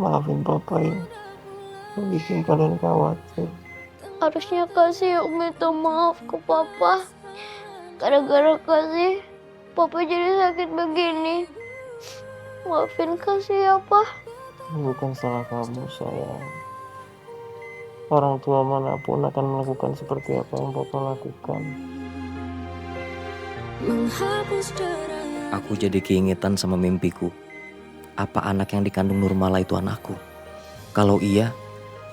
Maafin papa ya, udah bikin kalian khawatir. Harusnya kasih yang minta maaf ke papa. Gara-gara kasih, papa jadi sakit begini. Maafin kasih ya, Pak. Bukan salah kamu, sayang. Orang tua manapun akan melakukan seperti apa yang papa lakukan. Aku jadi keingetan sama mimpiku. Apa anak yang dikandung Nurmala itu anakku? Kalau iya,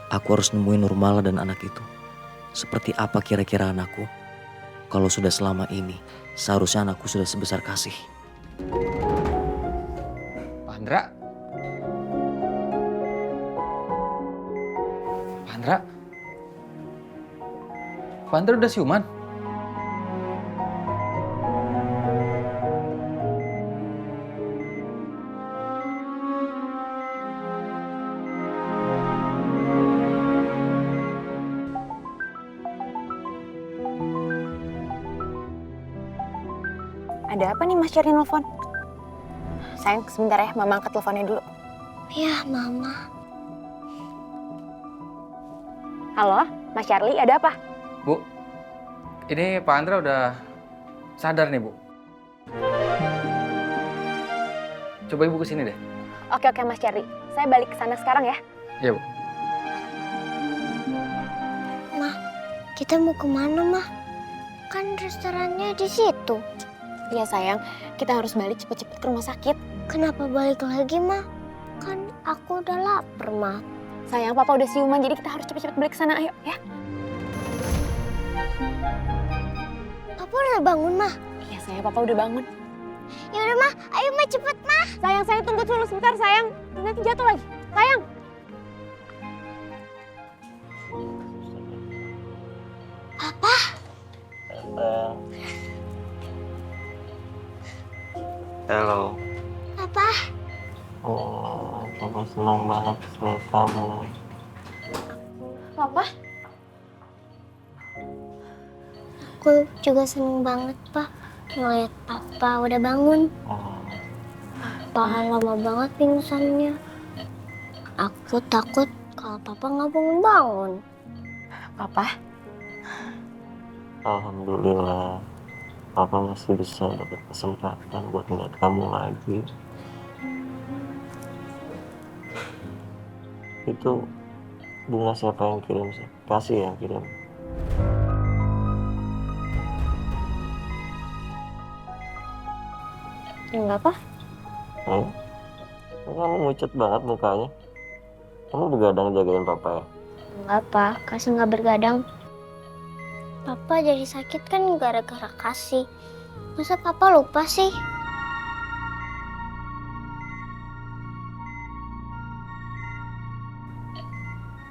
aku harus nemuin Nurmala dan anak itu. Seperti apa kira-kira anakku? Kalau sudah selama ini, seharusnya anakku sudah sebesar Kasih. Pandra? Pandra? Pandra udah siuman? Ada apa nih Mas Charlie nelfon? Sayang, sebentar ya, Mama angkat teleponnya dulu. Ya, Mama. Halo, Mas Charlie, ada apa? Bu, ini Pak Andra udah sadar nih, Bu. Coba Ibu kesini deh. Oke, Mas Charlie. Saya balik ke sana sekarang ya. Iya, Bu. Ma, kita mau kemana, Ma? Kan restorannya di situ. Iya sayang, kita harus balik cepet-cepet ke rumah sakit. Kenapa balik lagi, Ma? Kan aku udah lapar, Ma. Sayang, Papa udah siuman, jadi kita harus cepet-cepet balik ke sana. Ayo, ya. Papa udah bangun, Ma? Iya sayang, Papa udah bangun. Ya udah, Ma. Ayo, Ma, cepet, Ma. Sayang, tunggu dulu sebentar, sayang. Nanti jatuh lagi. Sayang. Papa. Halo. Papa. Oh, papa senang banget lihat kamu. Papa? Aku juga seneng banget, Pak. Ngeliat Papa udah bangun. Oh, Papa lama banget pingsannya. Aku takut kalau Papa nggak bangun-bangun. Papa? alhamdulillah, papa masih bisa dapat kesempatan buat ngeliat kamu lagi. Itu bunga siapa yang kirim sih? Kasih yang kirim. Enggak, Pak. Kamu mucut banget mukanya. Kamu begadang jagain papa ya? Enggak, Pak. Kasih nggak bergadang. Papa jadi sakit kan gara-gara Kasih. Masa Papa lupa sih?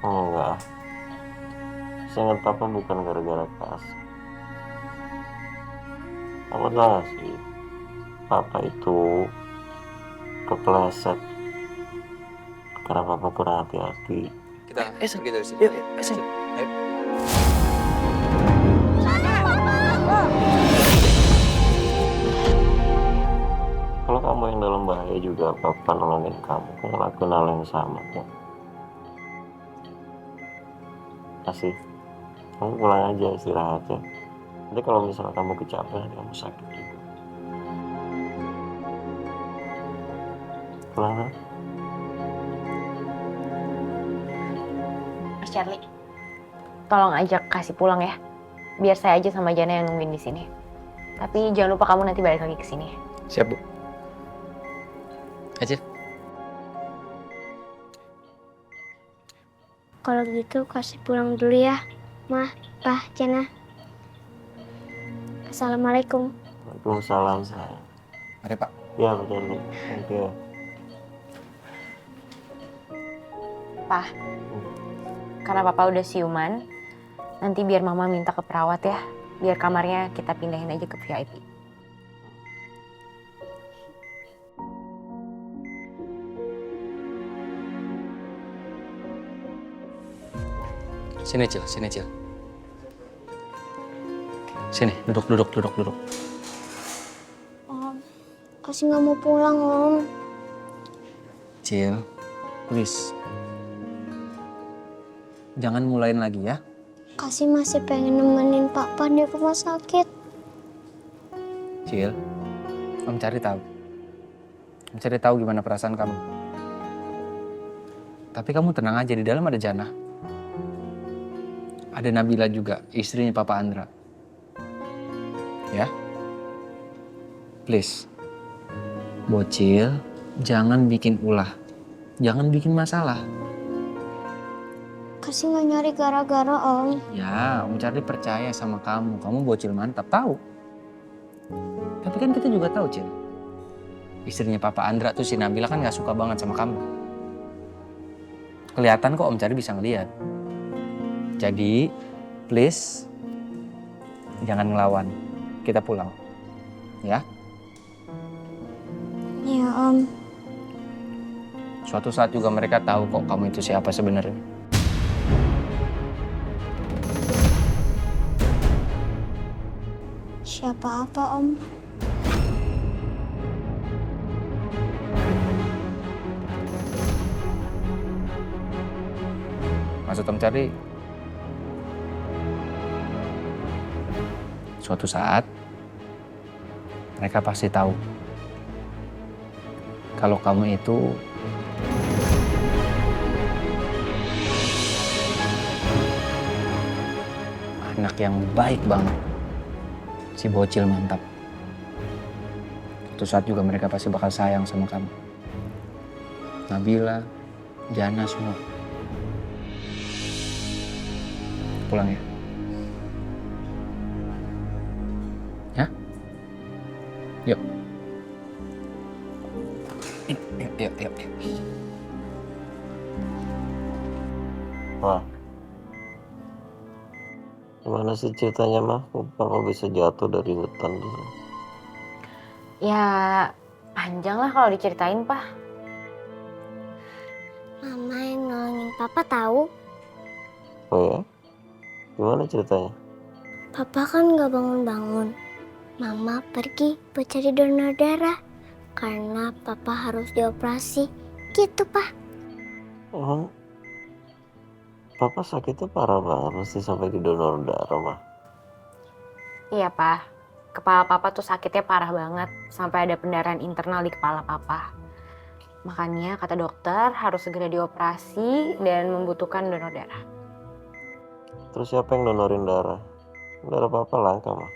Oh enggak. Seingat papa bukan gara-gara kasih. Kamu tahu gak sih? Papa itu kepleset karena papa kurang hati-hati. Kita pergi dari sini. Yuk, sini. Kalau kamu yang dalam bahaya juga, papa nolongin kamu. Kamu ngelakuin hal yang sama kok. Kasih. Kamu pulang aja, istirahat ya. Nanti kalau misalnya kamu kecapean, kamu sakit juga. Pulang kan? Mas Charlie, tolong ajak Kasih pulang ya. Biar saya aja sama Jana yang nungguin di sini. Tapi jangan lupa kamu nanti balik lagi ke sini. Siap, Bu. Aja. Kalau gitu Kasih pulang dulu ya. Ma, Pa, Jana. Assalamualaikum. Waalaikumsalam, sayang. Mari, Pak. Ya, betul nih. Thank you. Pak, karena Papa udah siuman, nanti biar Mama minta ke perawat ya. Biar kamarnya kita pindahin aja ke VIP. Sini, Cil. Sini, duduk. Om, Kasih nggak mau pulang, Om. Cil, please. Jangan mulain lagi ya. Kasih masih pengen nemenin papa di rumah sakit. Cil, Om cari tahu. Om cari tahu gimana perasaan kamu. Tapi kamu tenang aja, di dalam ada Jana. Ada Nabila juga, istrinya Papa Andra. Ya? Please. Bocil, jangan bikin ulah. Jangan bikin masalah. Kasih nggak nyari gara-gara, Om. Ya, Om Charlie percaya sama kamu. Kamu bocil mantap, tahu. Tapi kan kita juga tahu, Cil. Istrinya Papa Andra tuh si Nabila kan gak suka banget sama kamu. Kelihatan kok Om Charlie bisa ngeliat. Jadi, please, jangan ngelawan. Kita pulang. Ya? Iya, Om. Suatu saat juga mereka tahu kok kamu itu siapa sebenarnya. Siapa apa, Om? Maksud Om Charlie, suatu saat mereka pasti tahu kalau kamu itu anak yang baik banget. Si bocil mantap. Suatu saat juga mereka pasti bakal sayang sama kamu. Nabila, Jana semua. Pulang ya. Ya? Yuk. Yuk. Wah. Gimana sih ceritanya, Mah? Papa bisa jatuh dari hutan gitu. Ya panjang lah kalau diceritain, Pak. Mama yang nolongin papa tahu. Oh ya? Gimana ceritanya? Papa kan nggak bangun-bangun. Mama pergi buat cari donor darah. Karena papa harus dioperasi. Gitu, Pak. Oh, Papa sakitnya parah banget, mesti sampai di donor darah, Mah. Iya, Pak. Kepala Papa tuh sakitnya parah banget. Sampai ada pendarahan internal di kepala Papa. Makanya kata dokter harus segera dioperasi dan membutuhkan donor darah. Terus siapa yang donorin darah? Darah Papa langka, Mah.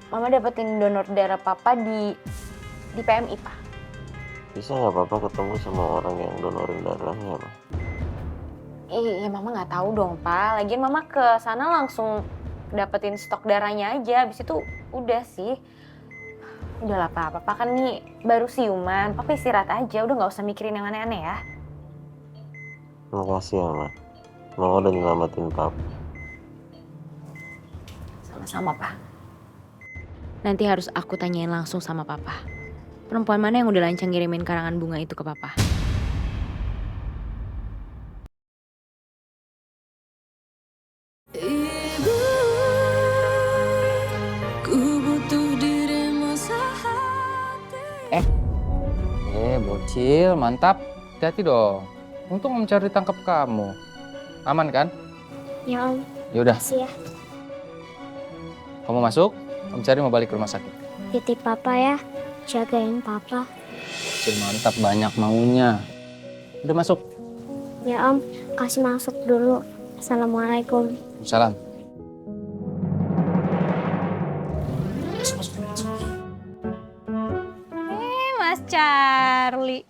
Mama dapetin donor darah Papa di PMI, Pak. Bisa nggak Papa ketemu sama orang yang donorin darahnya, Mah? Iya, Mama nggak tahu dong, Pak. Lagian Mama ke sana langsung dapetin stok darahnya aja. Habis itu udah sih. Udahlah, Pak. Papa kan nih baru siuman. Papa istirahat aja. Udah nggak usah mikirin yang aneh-aneh ya. Makasih ya, Mah. Mama udah nyelamatin Papa. Sama-sama, Pak. Nanti harus aku tanyain langsung sama Papa. Perempuan mana yang udah lancang ngirimin karangan bunga itu ke Papa? Ibu, ku butuh dirimu sehati. Bocil, mantap. Hati-hati dong. Untung Om Charlie tangkap kamu. Aman kan? Ya, Om. Yaudah, Makasih ya. kamu masuk. Om Charlie mau balik ke rumah sakit. Titip papa ya. Jagain papa. Bocil mantap, banyak maunya. Udah masuk. Ya, Om. Kasih masuk dulu. Assalamualaikum. Salam. Mas Charlie.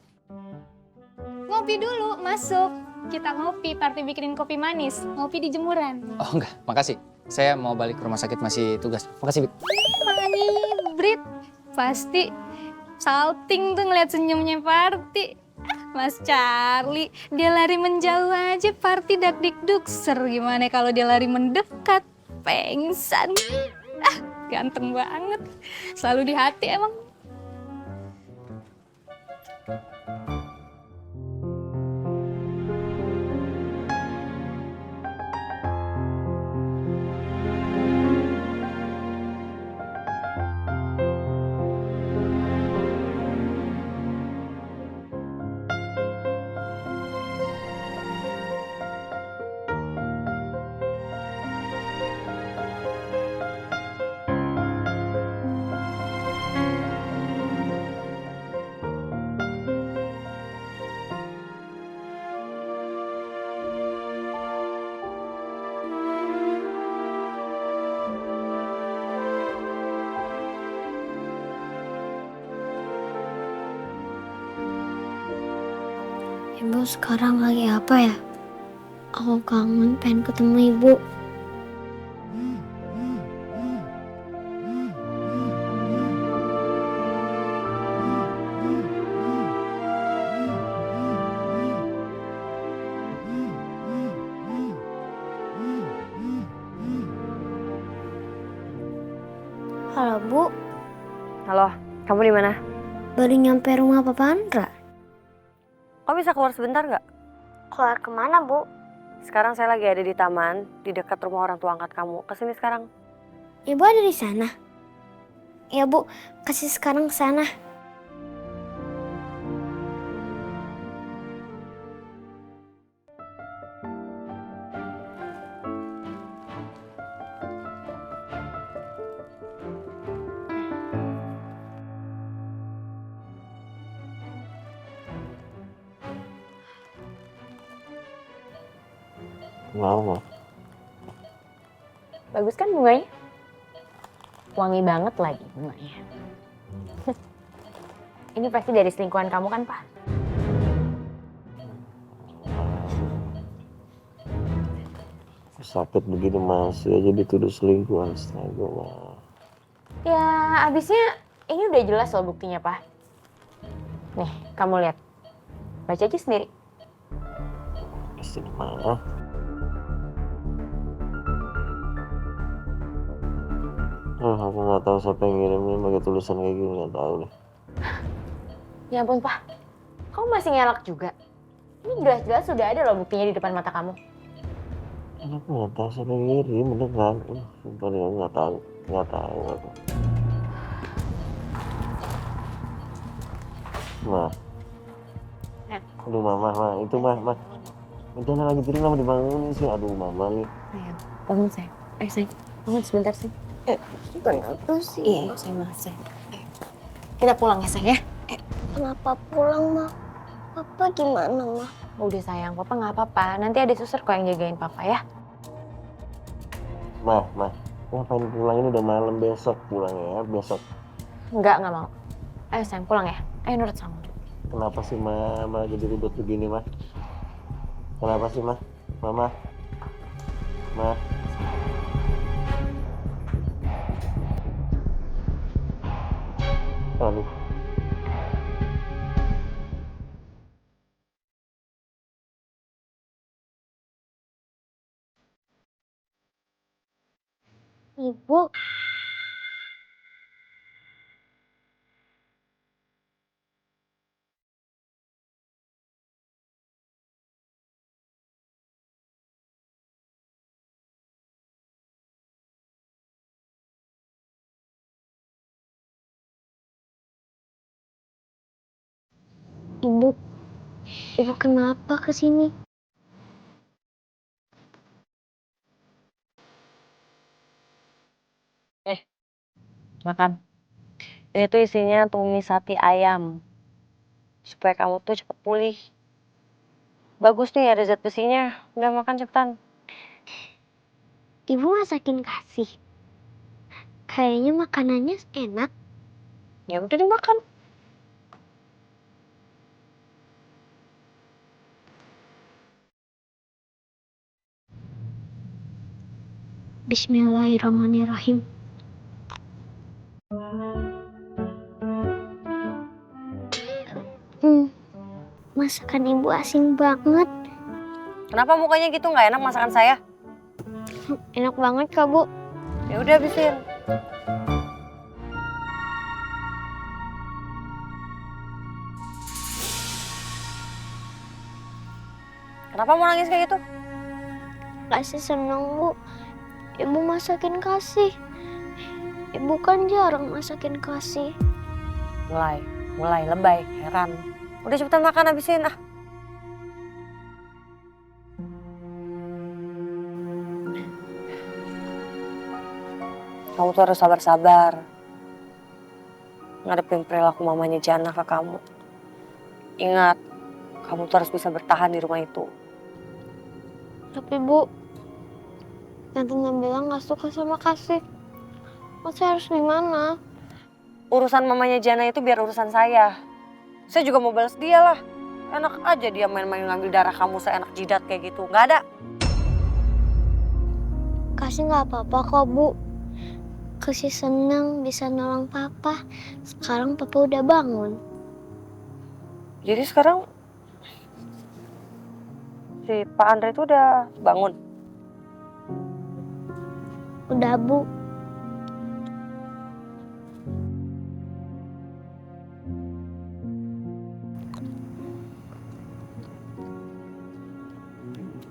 Ngopi dulu, masuk. Kita ngopi, Parti bikinin kopi manis. Ngopi di jemuran. Oh enggak, makasih. Saya mau balik ke rumah sakit, masih tugas. Makasih, Bik. Mani, Brit. Pasti salting tuh ngeliat senyumnya Parti. Mas Charlie, dia lari menjauh aja Parti dak-dik-dukser. Gimana kalau dia lari mendekat? Pengsan. Ganteng banget. Selalu di hati emang. Ibu sekarang lagi apa ya? Aku kangen pengen ketemu ibu. Halo Bu, Halo, kamu di mana? baru nyampe rumah Papa Andra. Kamu bisa keluar sebentar nggak? Keluar kemana Bu? Sekarang saya lagi ada di taman, di dekat rumah orang tua angkat kamu. Kesini sekarang. Ibu ada di sana. Ya Bu, kasih sekarang ke sana. Kenapa? Bagus kan bunganya? Wangi banget lagi bunganya. Ini pasti dari selingkuhan kamu kan, Pak? Sakit begini masih aja dituduh selingkuh, astaga mah. Ya, abisnya ini udah jelas loh buktinya, Pak. Nih, kamu lihat. Baca aja sendiri. Pasti di mana? Aku nggak tahu siapa yang ngirimnya pakai tulisan kayak gini, nggak tahu deh. Ya ampun, Pak. Kamu masih ngelak juga. Ini jelas-jelas sudah ada loh buktinya di depan mata kamu. Aku nggak tahu siapa yang ngirim, bener kan? Sumpah deh, aku nggak tahu aku. Ma. Ya. Aduh mama, itu ma. Jangan lagi tidur, lama dibangunin sih. Aduh mama nih. Sayang, bangun sayang. Sayang, bangun sebentar sayang. Kenapa sih? Iya, sayang, sayang. Kita pulang ya sayang ya. Kenapa pulang, Ma? Papa gimana, Ma? Udah sayang, Papa nggak apa-apa. Nanti ada suster kok yang jagain Papa ya. Ma. Ngapain pulang, ini udah malam, besok pulang ya, besok. Nggak mau. Ayo sayang, pulang ya. Ayo nurut sama. Kenapa sih ma jadi ribet begini, Ma? Kenapa sih, Ma? Mama? Ma? Aduh. Ibu, Ibu, Ibu kenapa kesini? Makan. Ini tuh isinya tumis hati ayam. Supaya kamu tuh cepet pulih. Bagus nih ada zat besinya. Udah makan cepetan. Ibu masakin kasih. Kayaknya makanannya enak. Ya udah dimakan. Bismillahirrahmanirrahim. Masakan ibu asin banget. Kenapa mukanya gitu nggak enak masakan saya? Enak banget kak Bu. Ya udah habisin. Kenapa mau nangis kayak gitu? Kasih seneng Bu. Ibu masakin kasih. Ibu kan jarang masakin kasih. Mulai lebay, heran. Udah cepetan makan habisin ah. Kamu tuh harus sabar-sabar. Ngadepin perilaku mamanya Jana ke kamu. Ingat, kamu tuh harus bisa bertahan di rumah itu. Tapi Bu, Tante Nabila gak suka sama kasih. Saya harus gimana? Urusan mamanya Jana itu biar urusan saya. Saya juga mau balas dia lah. Enak aja dia main-main ngambil darah kamu seenak jidat kayak gitu. Nggak ada. Kasih nggak apa-apa kok, Bu. Kasih senang bisa nolong papa. Sekarang papa udah bangun. Jadi sekarang si Pak Andre itu udah bangun. Udah, Bu.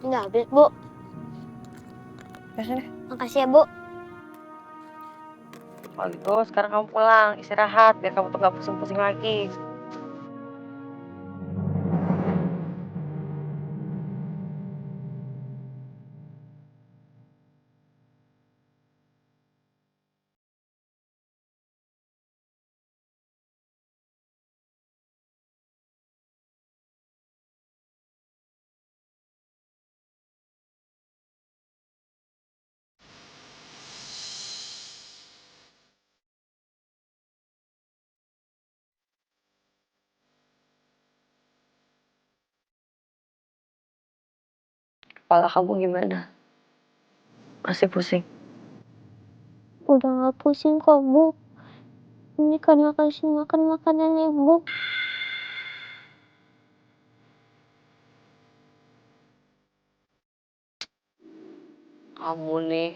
Nggak habis, Bu. Ya sini. Makasih ya, Bu. Kalau gitu sekarang kamu pulang, istirahat biar kamu tuh nggak pusing-pusing lagi. Kepala kamu gimana? Masih pusing? Udah nggak pusing kok, Bu. Ini karena kasih makan makanan Ibu. Kamu nih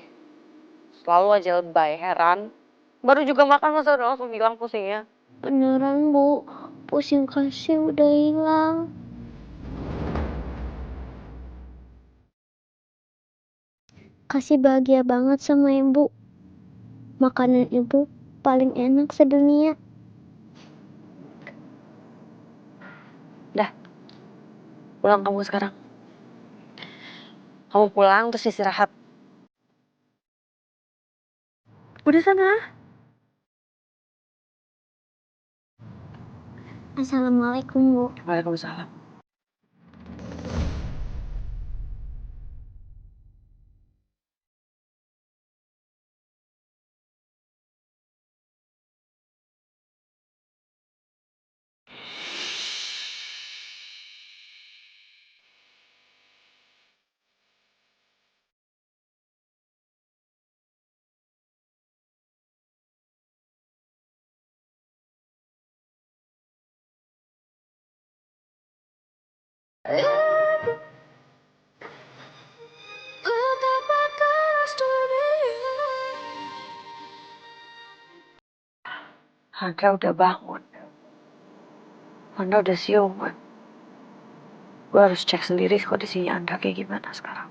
selalu aja lebay, heran. Baru juga makan masa udah langsung bilang pusingnya. Beneran, Bu. Pusing kasih udah hilang. Kasih bahagia banget sama Ibu. Makanan Ibu paling enak sedunia. Dah, pulang kamu sekarang. Kamu pulang terus istirahat. Udah sana. Assalamualaikum, Bu. Waalaikumsalam. Andra udah bangun. Andra udah siuman. Gue harus cek sendiri kondisinya Andra kayak gimana sekarang.